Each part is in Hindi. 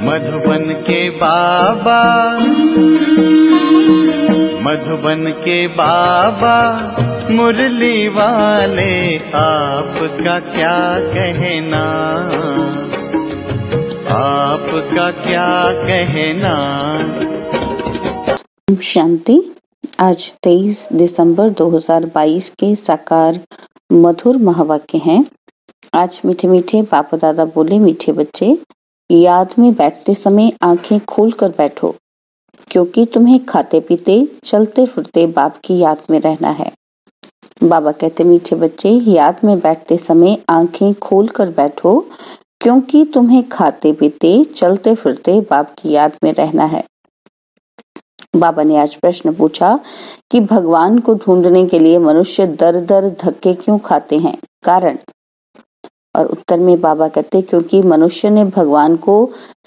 मधुबन के बाबा, मधुबन के बाबा मुरली वाले, आपका क्या कहना, आपका क्या कहना। शांति। आज 23 दिसंबर 2022 के साकार मधुर महावाक्य हैं। आज मीठे मीठे बाप दादा बोले, मीठे बच्चे, याद में बैठते समय आंखें खोलकर बैठो, क्योंकि तुम्हें खाते पीते चलते फिरते बाप की याद में रहना है। बाबा कहते, मीठे बच्चे, याद में बैठते समय आंखें खोलकर बैठो, क्योंकि तुम्हें खाते पीते चलते फिरते बाप की याद में रहना है। बाबा ने आज प्रश्न पूछा कि भगवान को ढूंढने के लिए मनुष्य दर दर धक्के क्यों खाते हैं, कारण? और उत्तर में बाबा कहते, क्योंकि मनुष्य ने भगवान को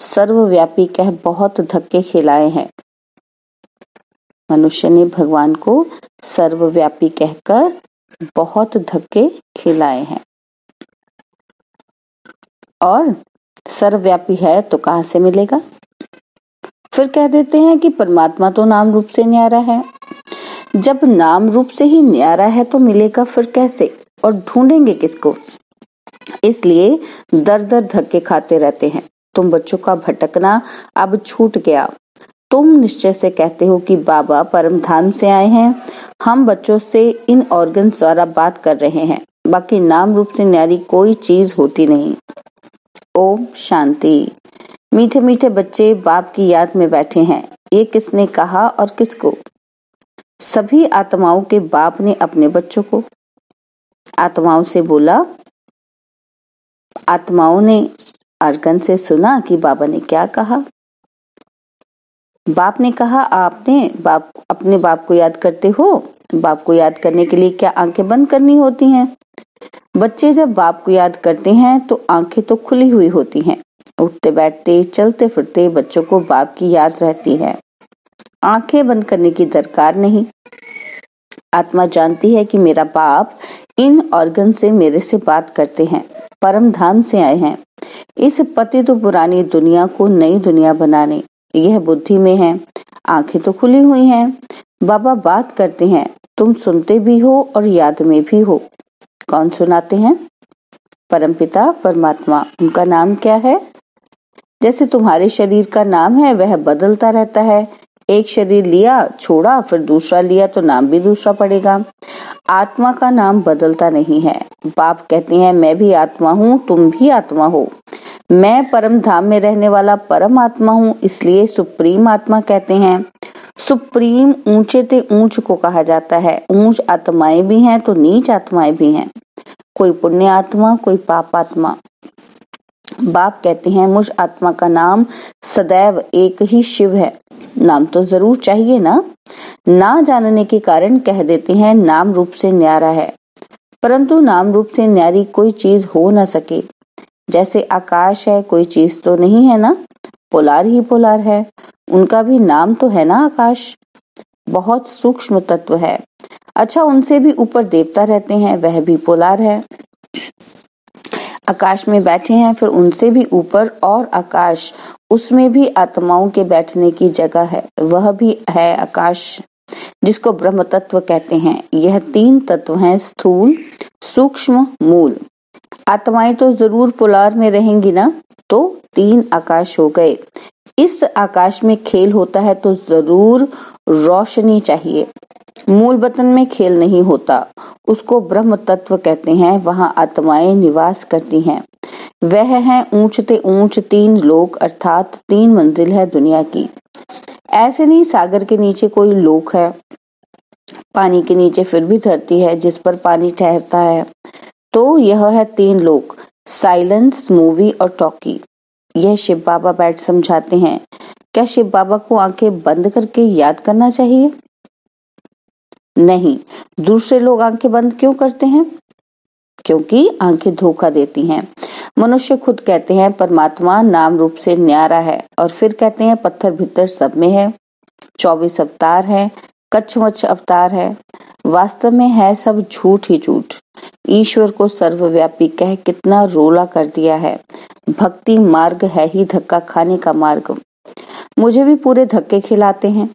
सर्वव्यापी कह बहुत धक्के खिलाए हैं। मनुष्य ने भगवान को सर्वव्यापी कहकर बहुत धक्के खिलाए हैं। और सर्वव्यापी है तो कहां से मिलेगा? फिर कह देते हैं कि परमात्मा तो नाम रूप से न्यारा है। जब नाम रूप से ही न्यारा है तो मिलेगा फिर कैसे, और ढूंढेंगे किसको? इसलिए दर दर धक्के खाते रहते हैं। तुम बच्चों का भटकना अब छूट गया। तुम निश्चय से कहते हो कि बाबा परम धाम से आए हैं। हम बच्चों से इन ऑर्गन्स द्वारा बात कर रहे हैं, बाकी नाम रूप से न्यारी कोई चीज होती नहीं। ओम शांति। मीठे मीठे बच्चे बाप की याद में बैठे हैं। ये किसने कहा और किसको? सभी आत्माओं के बाप ने अपने बच्चों को। आत्माओं से बोला। आत्माओं ने अर्गन से सुना कि बाबा ने क्या कहा। बाप ने कहा, आपने अपने बाप को याद करते हो? बाप को याद करने के लिए क्या आंखें बंद करनी होती हैं? बच्चे जब बाप को याद करते हैं तो आंखें तो खुली हुई होती हैं। उठते बैठते चलते फिरते बच्चों को बाप की याद रहती है। आंखें बंद करने की दरकार नहीं। आत्मा जानती है कि मेरा बाप इन ऑर्गन से मेरे से बात करते हैं, परम धाम से आए हैं इस पतित पुरानी दुनिया को नई दुनिया बनाने। यह बुद्धि में है। आंखें तो खुली हुई हैं। बाबा बात करते हैं, तुम सुनते भी हो और याद में भी हो। कौन सुनाते हैं? परमपिता परमात्मा। उनका नाम क्या है? जैसे तुम्हारे शरीर का नाम है वह बदलता रहता है। एक शरीर लिया, छोड़ा, फिर दूसरा लिया तो नाम भी दूसरा पड़ेगा। आत्मा का नाम बदलता नहीं है। बाप कहते हैं, मैं भी आत्मा हूँ, तुम भी आत्मा हो। मैं परम धाम में रहने वाला परम आत्मा हूँ, इसलिए सुप्रीम आत्मा कहते हैं। सुप्रीम ऊंचे ते ऊंच को कहा जाता है। ऊंच आत्माएं भी हैं तो नीच आत्माएं भी हैं। कोई पुण्य आत्मा, कोई पाप आत्मा। बाप कहते हैं, मुझ आत्मा का नाम सदैव एक ही शिव है। नाम तो जरूर चाहिए ना जानने के कारण कह देते हैं नाम रूप से न्यारा है, परंतु नाम रूप से न्यारी कोई चीज हो न सके। जैसे आकाश है, कोई चीज तो नहीं है ना, पोलार ही पोलार है। उनका भी नाम तो है ना आकाश, बहुत सूक्ष्म तत्व है। अच्छा, उनसे भी ऊपर देवता रहते हैं, वह भी पोलार है। आकाश में बैठे हैं, फिर उनसे भी ऊपर और आकाश, उसमें भी आत्माओं के बैठने की जगह है, वह भी है आकाश, जिसको ब्रह्म तत्व कहते हैं। यह तीन तत्व हैं, स्थूल, सूक्ष्म, मूल। आत्माएं तो जरूर पोलार में रहेंगी ना, तो तीन आकाश हो गए। इस आकाश में खेल होता है तो जरूर रोशनी चाहिए। मूल वतन में खेल नहीं होता, उसको ब्रह्म तत्व कहते हैं। वहां आत्माएं निवास करती हैं। वह है ऊंचते ऊंच तीन लोक, अर्थात तीन मंजिल है दुनिया की। ऐसे नहीं सागर के नीचे कोई लोक है, पानी के नीचे फिर भी धरती है जिस पर पानी ठहरता है। तो यह है तीन लोक, साइलेंस, मूवी और टॉकी। यह शिव बाबा बैठ समझाते हैं। क्या शिव बाबा को आंखें बंद करके याद करना चाहिए? नहीं। दूसरे लोग आंखें बंद क्यों करते हैं? क्योंकि आंखें धोखा देती हैं। मनुष्य खुद कहते हैं परमात्मा नाम रूप से न्यारा है, और फिर कहते हैं पत्थर भीतर सब में है। 24 अवतार हैं, कच्छमच्छ अवतार है। वास्तव में है सब झूठ ही झूठ। ईश्वर को सर्वव्यापी कह कितना रोला कर दिया है। भक्ति मार्ग है ही धक्का खाने का मार्ग। मुझे भी पूरे धक्के खिलाते हैं।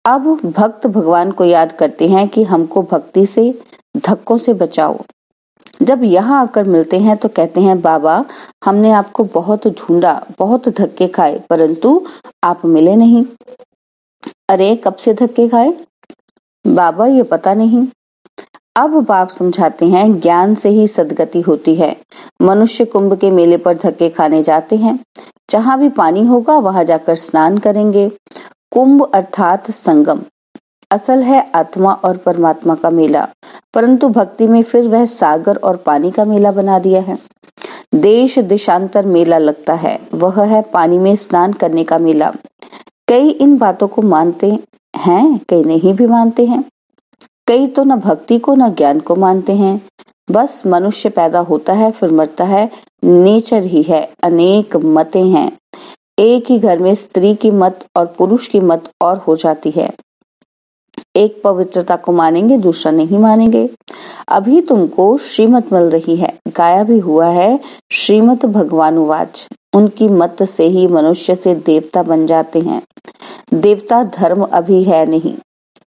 अब भक्त भगवान को याद करते हैं कि हमको भक्ति से, धक्कों से बचाओ। जब यहाँ आकर मिलते हैं तो कहते हैं, बाबा हमने आपको बहुत ढूंढा, बहुत धक्के खाए, परंतु आप मिले नहीं। अरे कब से धक्के खाए बाबा, ये पता नहीं। अब बाप समझाते हैं, ज्ञान से ही सद्गति होती है। मनुष्य कुंभ के मेले पर धक्के खाने जाते हैं। जहाँ भी पानी होगा वहां जाकर स्नान करेंगे। कुंभ अर्थात संगम असल है आत्मा और परमात्मा का मेला, परंतु भक्ति में फिर वह सागर और पानी का मेला बना दिया है। देश देशांतर मेला लगता है, वह है पानी में स्नान करने का मेला। कई इन बातों को मानते हैं, कई नहीं भी मानते हैं। कई तो न भक्ति को न ज्ञान को मानते हैं। बस मनुष्य पैदा होता है फिर मरता है, नेचर ही है। अनेक मतें हैं। एक ही घर में स्त्री की मत और पुरुष की मत और हो जाती है। एक पवित्रता को मानेंगे, दूसरा नहीं मानेंगे। अभी तुमको श्रीमत मिल रही है, गाया भी हुआ है, श्रीमत भगवानुवाच। उनकी मत से ही मनुष्य से देवता बन जाते हैं। देवता धर्म अभी है नहीं,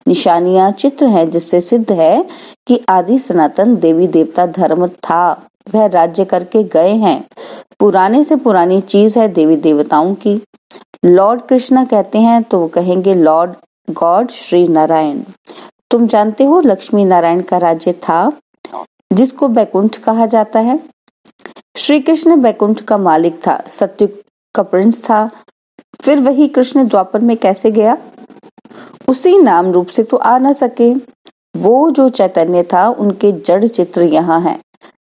निशानियां चित्र हैं जिससे सिद्ध है कि आदि सनातन देवी देवता धर्म था। वह राज्य करके गए हैं। पुराने से पुरानी चीज है देवी देवताओं की। लॉर्ड कृष्णा कहते हैं तो वो कहेंगे लॉर्ड गॉड श्री नारायण। तुम जानते हो लक्ष्मी नारायण का राज्य था, जिसको बैकुंठ कहा जाता है। श्री कृष्ण बैकुंठ का मालिक था, सत्युग का प्रिंस था। फिर वही कृष्ण द्वापर में कैसे गया? उसी नाम रूप से तो आ न सके। वो जो चैतन्य था, उनके जड़ चित्र यहाँ हैं,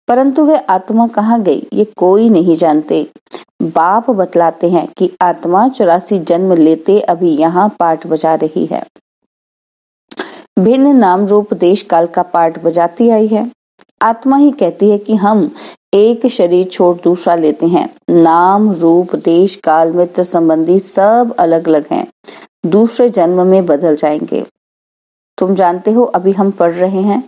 परंतु वह आत्मा कहाँ गई ये कोई नहीं जानते। बाप बतलाते हैं कि आत्मा 84 जन्म लेते अभी यहाँ पाठ बजा रही है। भिन्न नाम रूप देश काल का पाठ बजाती आई है। आत्मा ही कहती है कि हम एक शरीर छोड़ दूसरा लेते हैं। नाम रूप देश काल मित्र संबंधी सब अलग अलग हैं, दूसरे जन्म में बदल जाएंगे। तुम जानते हो अभी हम पढ़ रहे हैं,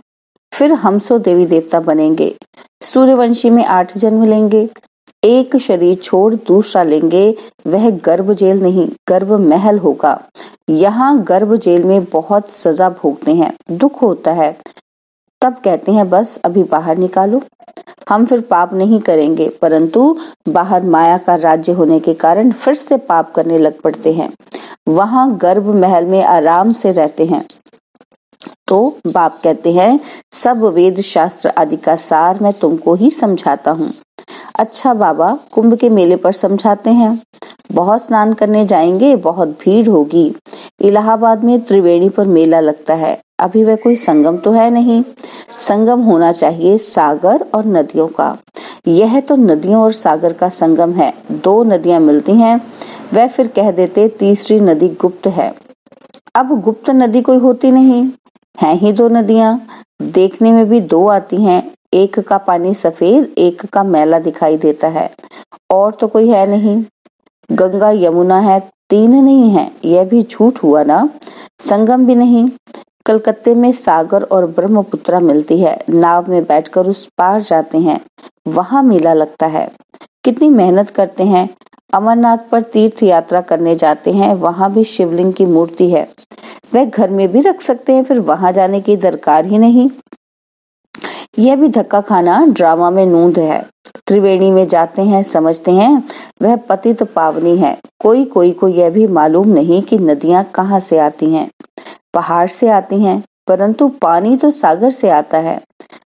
फिर हम सो देवी देवता बनेंगे। सूर्यवंशी में 8 जन्म लेंगे, एक शरीर छोड़ दूसरा लेंगे। वह गर्भ जेल नहीं, गर्भ महल होगा। यहाँ गर्भ जेल में बहुत सजा भोगते हैं, दुख होता है। तब कहते हैं बस अभी बाहर निकालो। हम फिर पाप नहीं करेंगे, परंतु बाहर माया का राज्य होने के कारण फिर से पाप करने लग पड़ते हैं। वहां गर्भ महल में आराम से रहते हैं। तो बाप कहते हैं सब वेद शास्त्र आदि का सार मैं तुमको ही समझाता हूँ। अच्छा बाबा, कुंभ के मेले पर समझाते हैं। बहुत स्नान करने जाएंगे, बहुत भीड़ होगी। इलाहाबाद में त्रिवेणी पर मेला लगता है। अभी वह कोई संगम तो है नहीं। संगम होना चाहिए सागर और नदियों का। यह तो नदियों और सागर का संगम है। 2 नदियां मिलती हैं, वह फिर कह देते तीसरी नदी गुप्त है। अब गुप्त नदी कोई होती नहीं, हैं ही 2 नदियां। देखने में भी 2 आती हैं, एक का पानी सफेद, एक का मैला दिखाई देता है। और तो कोई है नहीं। गंगा यमुना है, 3 नहीं है, यह भी झूठ हुआ ना। संगम भी नहीं। कलकत्ते में सागर और ब्रह्मपुत्रा मिलती है, नाव में बैठकर उस पार जाते हैं, वहां मेला लगता है। कितनी मेहनत करते हैं। अमरनाथ पर तीर्थ यात्रा करने जाते हैं, वहां भी शिवलिंग की मूर्ति है। वह घर में भी रख सकते हैं, फिर वहां जाने की दरकार ही नहीं। यह भी धक्का खाना ड्रामा में नूंद है। त्रिवेणी में जाते हैं, समझते हैं वह पतित पावनी है। कोई कोई को यह भी मालूम नहीं कि नदियां कहाँ से आती हैं। पहाड़ से आती हैं, परंतु पानी तो सागर से आता है।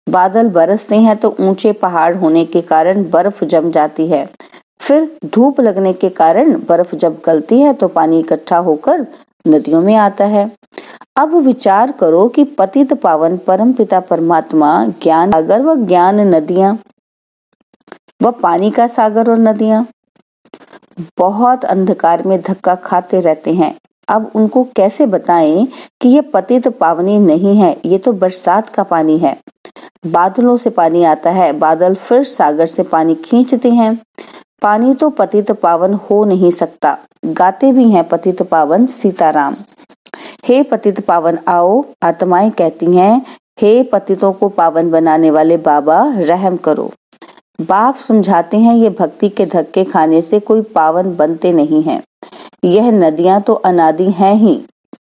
बादल बरसते हैं तो ऊंचे पहाड़ होने के कारण बर्फ जम जाती है। फिर धूप लगने के कारण बर्फ जब गलती है तो पानी इकट्ठा होकर नदियों में आता है। अब विचार करो कि पतित पावन परम पिता परमात्मा, ज्ञान सागर व ज्ञान नदियां व पानी का सागर और नदियां बहुत अंधकार में धक्का खाते रहते हैं। अब उनको कैसे बताएं कि ये पतित पावनी नहीं है, ये तो बरसात का पानी है। बादलों से पानी आता है, बादल फिर सागर से पानी खींचते हैं। पानी तो पतित पावन हो नहीं सकता। गाते भी हैं पतित पावन सीताराम। हे पतित पावन आओ, आत्माएं कहती हैं, हे पतितों को पावन बनाने वाले बाबा रहम करो। बाप समझाते हैं, ये भक्ति के धक्के खाने से कोई पावन बनते नहीं हैं। यह नदियां तो अनादि हैं ही,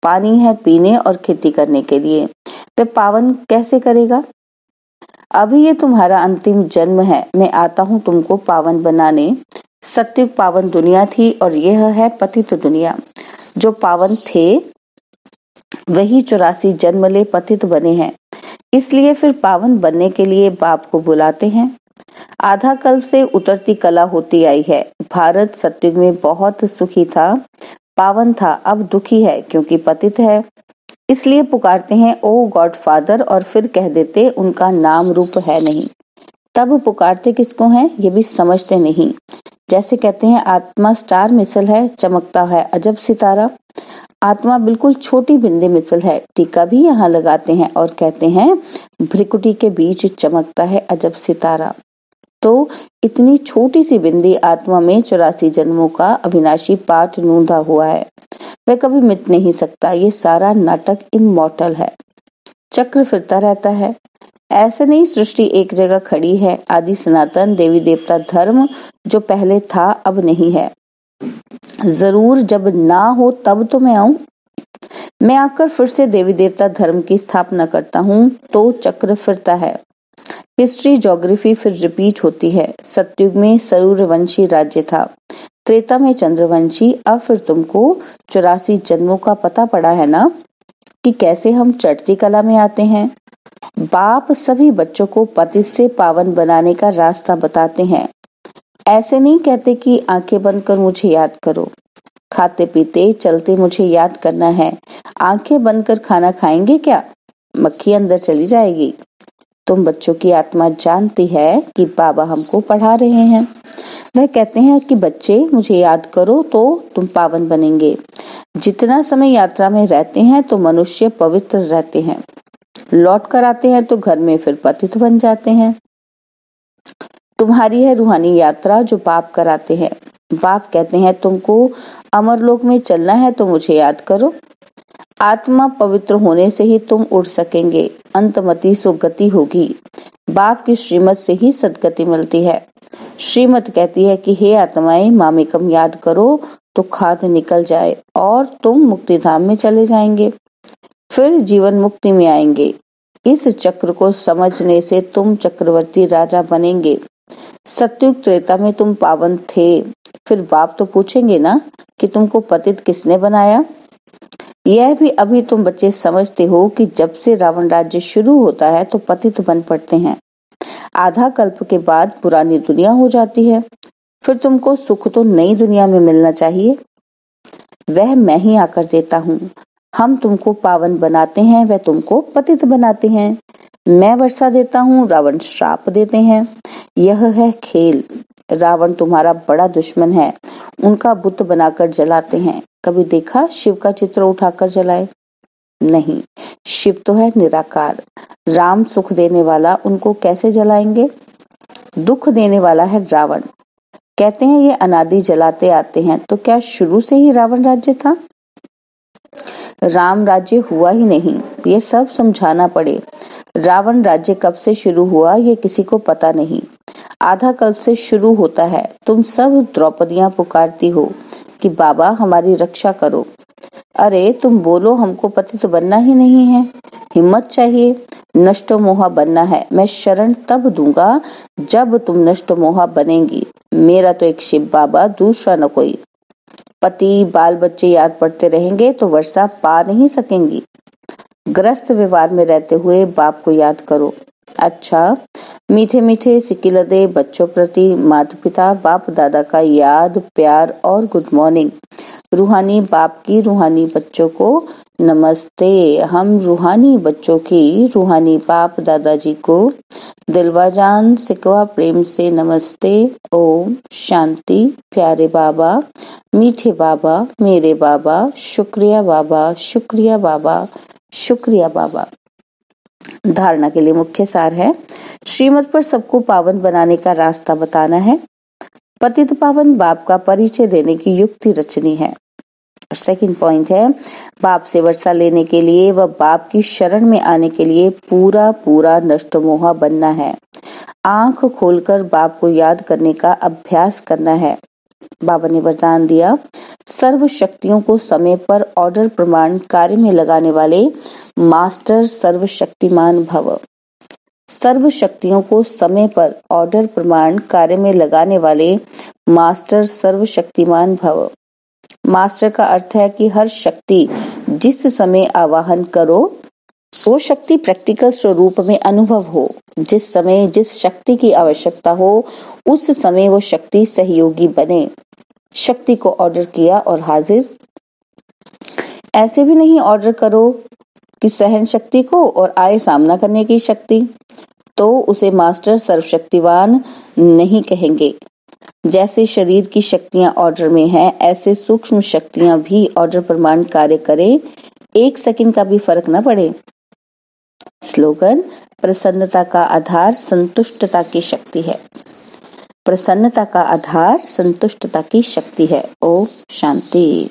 पानी है पीने और खेती करने के लिए, वे पावन कैसे करेगा? अभी ये तुम्हारा अंतिम जन्म है, मैं आता हूँ तुमको पावन बनाने। सत्युग पावन दुनिया थी और यह है पतित दुनिया। जो पावन थे वही 84 जन्म ले पतित बने हैं, इसलिए फिर पावन बनने के लिए बाप को बुलाते हैं। आधा कल्प से उतरती कला होती आई है। भारत सत्युग में बहुत सुखी था, पावन था, अब दुखी है क्योंकि पतित है, इसलिए पुकारते हैं ओ गॉड फादर, और फिर कह देते उनका नाम रूप है नहीं। तब पुकारते किसको हैं ये भी समझते नहीं। जैसे कहते हैं आत्मा स्टार मिसल है, चमकता है अजब सितारा। आत्मा बिल्कुल छोटी बिंदी मिसल है, टीका भी यहाँ लगाते हैं और कहते हैं भ्रिकुटी के बीच चमकता है अजब सितारा। तो इतनी छोटी सी बिंदी आत्मा में 84 जन्मों का अविनाशी पाठ नूंदा हुआ है, वह कभी मिट नहीं सकता। ये सारा नाटक इमॉर्टल है, चक्र फिरता रहता है। ऐसे नहीं सृष्टि एक जगह खड़ी है। आदि सनातन देवी देवता धर्म जो पहले था अब नहीं है। जरूर जब ना हो तब तो मैं आऊं। मैं आकर फिर से देवी देवता धर्म की स्थापना करता हूँ तो चक्र फिरता है। हिस्ट्री ज्योग्राफी फिर रिपीट होती है। सतयुग में सूर्यवंशी राज्य था, त्रेता में चंद्रवंशी। अब फिर तुमको 84 जन्मों का पता पड़ा है ना कि कैसे हम चढ़ती कला में आते हैं। बाप सभी बच्चों को पतित से पावन बनाने का रास्ता बताते हैं। ऐसे नहीं कहते कि आंखें बंद कर मुझे याद करो, खाते पीते चलते मुझे याद करना है। आंखें बंद कर खाना खाएंगे क्या? मक्खी अंदर चली जाएगी। तुम बच्चों की आत्मा जानती है कि बाबा हमको पढ़ा रहे हैं। वह कहते हैं कि बच्चे मुझे याद करो तो तुम पावन बनेंगे। जितना समय यात्रा में रहते हैं तो मनुष्य पवित्र रहते हैं, लौट कर आते हैं तो घर में फिर पतित बन जाते हैं। तुम्हारी है रूहानी यात्रा जो बाप कराते हैं। बाप कहते हैं तुमको अमरलोक में चलना है तो मुझे याद करो। आत्मा पवित्र होने से ही तुम उड़ सकेंगे, अंतमति सुगति होगी। बाप की श्रीमत से ही सदगति मिलती है। श्रीमत कहती है कि हे आत्माएं मामेकम याद करो तो खाद निकल जाए और तुम मुक्ति धाम में चले जाएंगे, फिर जीवन मुक्ति में आएंगे। इस चक्र को समझने से तुम चक्रवर्ती राजा बनेंगे। सतयुग त्रेता में तुम पावन थे, फिर बाप तो पूछेंगे ना कि तुमको पतित किसने बनाया। यह भी अभी तुम बच्चे समझते हो कि जब से रावण राज्य शुरू होता है तो पतित बन पड़ते हैं। आधा कल्प के बाद पुरानी दुनिया हो जाती है, फिर तुमको सुख तो नई दुनिया में मिलना चाहिए। वह मैं ही आकर देता हूँ। हम तुमको पावन बनाते हैं, वह तुमको पतित बनाते हैं। मैं वर्षा देता हूँ, रावण श्राप देते हैं। यह है खेल। रावण तुम्हारा बड़ा दुश्मन है, उनका बुत बनाकर जलाते हैं। कभी देखा शिव का चित्र उठाकर जलाए? नहीं, शिव तो है निराकार। राम सुख देने वाला, उनको कैसे जलाएंगे? दुख देने वाला है रावण। कहते हैं ये अनादि जलाते आते हैं, तो क्या शुरू से ही रावण राज्य था? राम राज्य हुआ ही नहीं, ये सब समझाना पड़े। रावण राज्य कब से शुरू हुआ ये किसी को पता नहीं। आधा कल्प से शुरू होता है। तुम सब द्रौपदियां पुकारती हो कि बाबा हमारी रक्षा करो। अरे तुम बोलो हमको पतित बनना ही नहीं है, हिम्मत चाहिए। नष्ट मोहा बनना है, मैं शरण तब दूंगा जब तुम नष्ट मोहा बनेंगी। मेरा तो एक शिव बाबा, दूसरा न कोई। पति बाल बच्चे याद पड़ते रहेंगे तो वर्षा पा नहीं सकेंगी। ग्रस्त व्यवहार में रहते हुए बाप को याद करो। अच्छा, मीठे मीठे सिकिलदे बच्चों प्रति माता पिता बाप दादा का याद प्यार और गुड मॉर्निंग। रूहानी बाप की रूहानी बच्चों को नमस्ते। हम रूहानी बच्चों की रूहानी बाप दादाजी को दिलवाजान सिकवा प्रेम से नमस्ते। ओम शांति। प्यारे बाबा, मीठे बाबा, मेरे बाबा, शुक्रिया बाबा, शुक्रिया बाबा, शुक्रिया बाबा। धारणा के लिए मुख्य सार है, श्रीमत पर सबको पावन बनाने का रास्ता बताना है। पतित पावन बाप का परिचय देने की युक्ति रचनी है। सेकंड पॉइंट है, बाप से वर्षा लेने के लिए व बाप की शरण में आने के लिए पूरा पूरा नष्टमोहा बनना है। आंख खोलकर बाप को याद करने का अभ्यास करना है। बाबा ने वरदान दिया, सर्व शक्तियों को समय पर ऑर्डर प्रमाण कार्य में लगाने वाले मास्टर सर्वशक्तिमान भव। सर्व शक्तियों को समय पर ऑर्डर प्रमाण कार्य में लगाने वाले मास्टर सर्वशक्तिमान भव। मास्टर का अर्थ है कि हर शक्ति जिस समय आवाहन करो वो शक्ति प्रैक्टिकल स्वरूप में अनुभव हो। जिस समय जिस शक्ति की आवश्यकता हो उस समय वो शक्ति सहयोगी बने। शक्ति को ऑर्डर किया और हाजिर। ऐसे भी नहीं ऑर्डर करो कि सहन शक्ति को और आए सामना करने की शक्ति, तो उसे मास्टर सर्वशक्तिवान नहीं कहेंगे। जैसे शरीर की शक्तियां ऑर्डर में हैं, ऐसे सूक्ष्म शक्तियां भी ऑर्डर प्रमाण कार्य करें, 1 सेकंड का भी फर्क न पड़े। स्लोगन, प्रसन्नता का आधार संतुष्टता की शक्ति है। प्रसन्नता का आधार संतुष्टता की शक्ति है। ओम शांति।